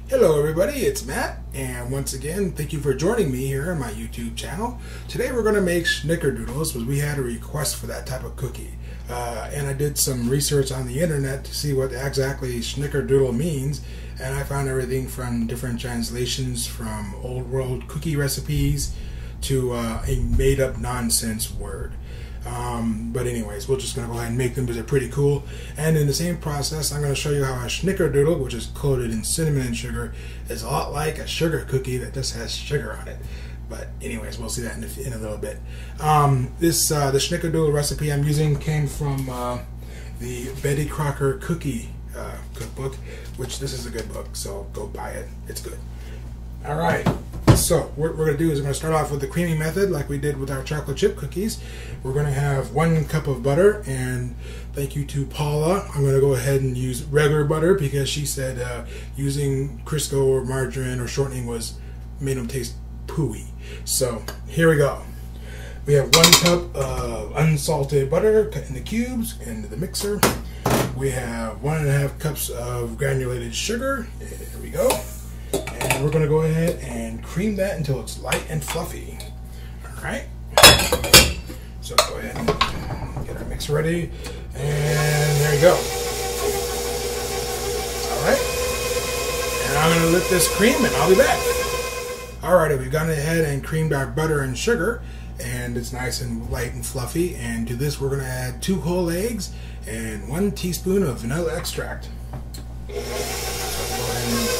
Hello everybody, it's Matt, and once again, thank you for joining me here on my YouTube channel. Today we're going to make snickerdoodles because we had a request for that type of cookie. And I did some research on the internet to see what exactly snickerdoodle means, and I found everything from different translations from old world cookie recipes to a made-up nonsense word. But anyways, we're just going to go ahead and make them because they're pretty cool. And in the same process, I'm going to show you how a snickerdoodle, which is coated in cinnamon and sugar, is a lot like a sugar cookie that just has sugar on it. But anyways, we'll see that in a little bit. The snickerdoodle recipe I'm using came from the Betty Crocker cookie cookbook, which this is a good book, so go buy it. It's good. All right. So what we're going to do is we're going to start off with the creamy method like we did with our chocolate chip cookies. We're going to have 1 cup of butter, and thank you to Paula. I'm going to go ahead and use regular butter because she said using Crisco or margarine or shortening made them taste pooey. So here we go. We have 1 cup of unsalted butter cut into cubes into the mixer. We have 1.5 cups of granulated sugar. There we go. And we're going to go ahead and cream that until it's light and fluffy. Alright. So go ahead and get our mix ready. And there you go. Alright. And I'm going to let this cream and I'll be back. Alrighty, we've gone ahead and creamed our butter and sugar. And it's nice and light and fluffy. And to this we're going to add 2 whole eggs and 1 teaspoon of vanilla extract. So go ahead and go.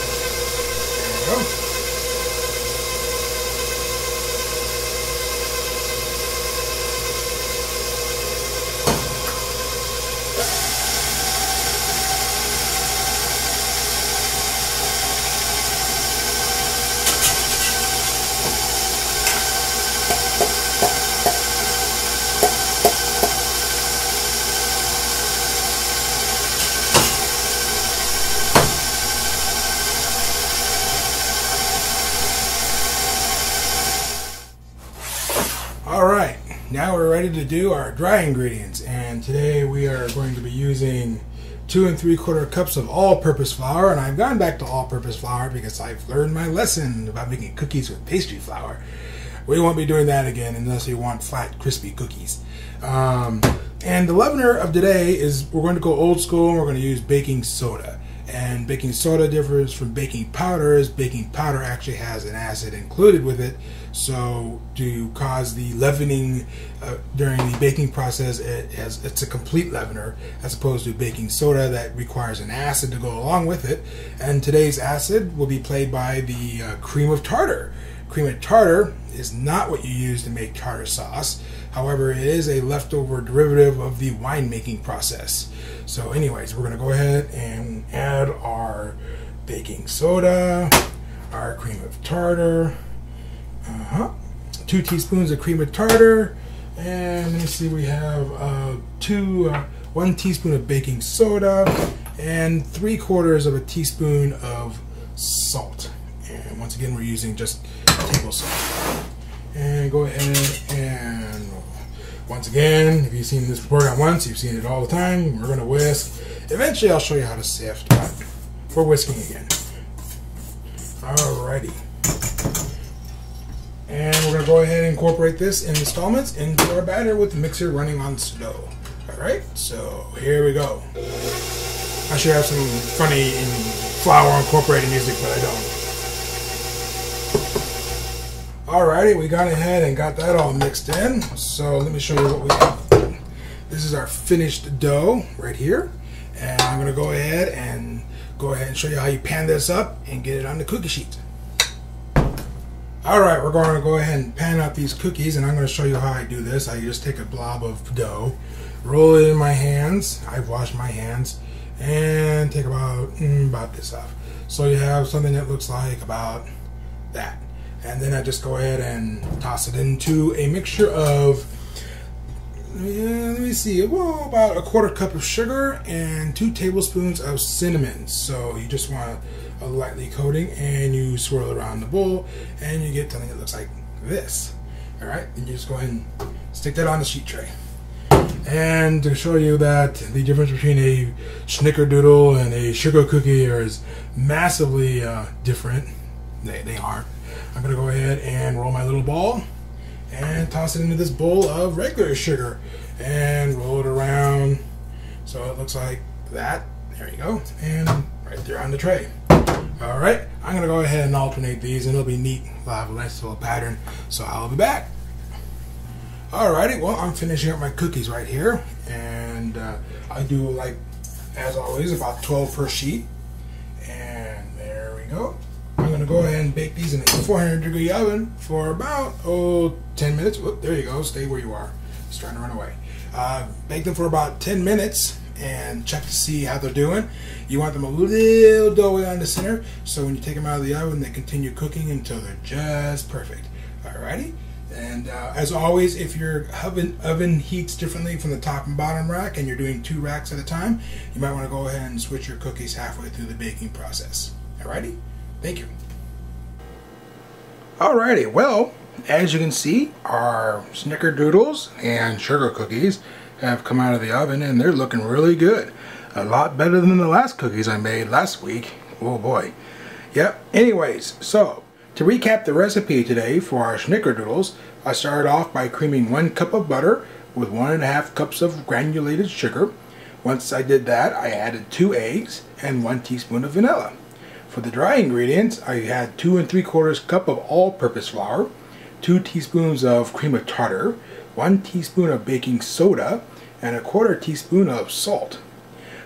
Alright, now we're ready to do our dry ingredients, and today we are going to be using 2 3/4 cups of all-purpose flour, and I've gone back to all-purpose flour because I've learned my lesson about making cookies with pastry flour. We won't be doing that again unless you want flat, crispy cookies. And the leavener of today is we're going to go old school, and we're going to use baking soda. And baking soda differs from baking powder, as baking powder actually has an acid included with it. So to cause the leavening during the baking process, it's a complete leavener, as opposed to baking soda that requires an acid to go along with it. And today's acid will be played by the cream of tartar. Cream of tartar is not what you use to make tartar sauce. However, it is a leftover derivative of the winemaking process. So anyways, we're going to go ahead and add our baking soda, our cream of tartar, 2 teaspoons of cream of tartar, and let me see, we have 1 teaspoon of baking soda, and 3/4 of a teaspoon of salt. And once again, we're using just table salt. And go ahead and once again, if you've seen this program once, you've seen it all the time. We're going to whisk. Eventually, I'll show you how to sift, but we're whisking again. Alrighty. And we're going to go ahead and incorporate this in installments into our batter with the mixer running on slow. Alright, so here we go. I should have some funny flour incorporating music, but I don't. Alrighty, we got ahead and got that all mixed in. So let me show you what we have. This is our finished dough right here. And I'm going to go ahead and show you how you pan this up and get it on the cookie sheet. Alright, we're going to go ahead and pan out these cookies, and I'm going to show you how I do this. I just take a blob of dough, roll it in my hands. I've washed my hands, and take about this off. So you have something that looks like about that. And then I just go ahead and toss it into a mixture of, let me see, well, about 1/4 cup of sugar and 2 tablespoons of cinnamon. So you just want a lightly coating, and you swirl it around the bowl, and you get something that looks like this. All right, and you just go ahead and stick that on the sheet tray. And to show you that the difference between a snickerdoodle and a sugar cookie is massively different, they aren't. I'm going to go ahead and roll my little ball and toss it into this bowl of regular sugar and roll it around so it looks like that. There you go. And right there on the tray. Alright, I'm going to go ahead and alternate these and it'll be neat. We'll have a nice little pattern. So I'll be back. Alrighty, well, I'm finishing up my cookies right here. And I do, like, as always, about 12 per sheet. And there we go. I'm going to go ahead and bake these in a 400-degree oven for about, 10 minutes. Whoop, there you go. Stay where you are. It's trying to run away. Bake them for about 10 minutes and check to see how they're doing. You want them a little doughy on the center, so when you take them out of the oven, they continue cooking until they're just perfect. Alrighty? And as always, if your oven heats differently from the top and bottom rack and you're doing 2 racks at a time, you might want to go ahead and switch your cookies halfway through the baking process. Alrighty? Thank you. Alrighty, well, as you can see, our snickerdoodles and sugar cookies have come out of the oven and they're looking really good. A lot better than the last cookies I made last week. Oh boy. Yep, anyways, so to recap the recipe today for our snickerdoodles, I started off by creaming 1 cup of butter with 1.5 cups of granulated sugar. Once I did that, I added 2 eggs and 1 teaspoon of vanilla. For the dry ingredients, I had 2 3/4 cup of all-purpose flour, 2 teaspoons of cream of tartar, 1 teaspoon of baking soda, and 1/4 teaspoon of salt.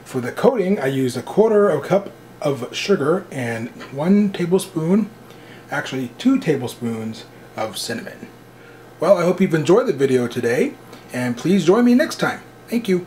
For the coating, I used 1/4 cup of sugar and 1 tablespoon, actually 2 tablespoons of cinnamon. Well, I hope you've enjoyed the video today, and please join me next time. Thank you.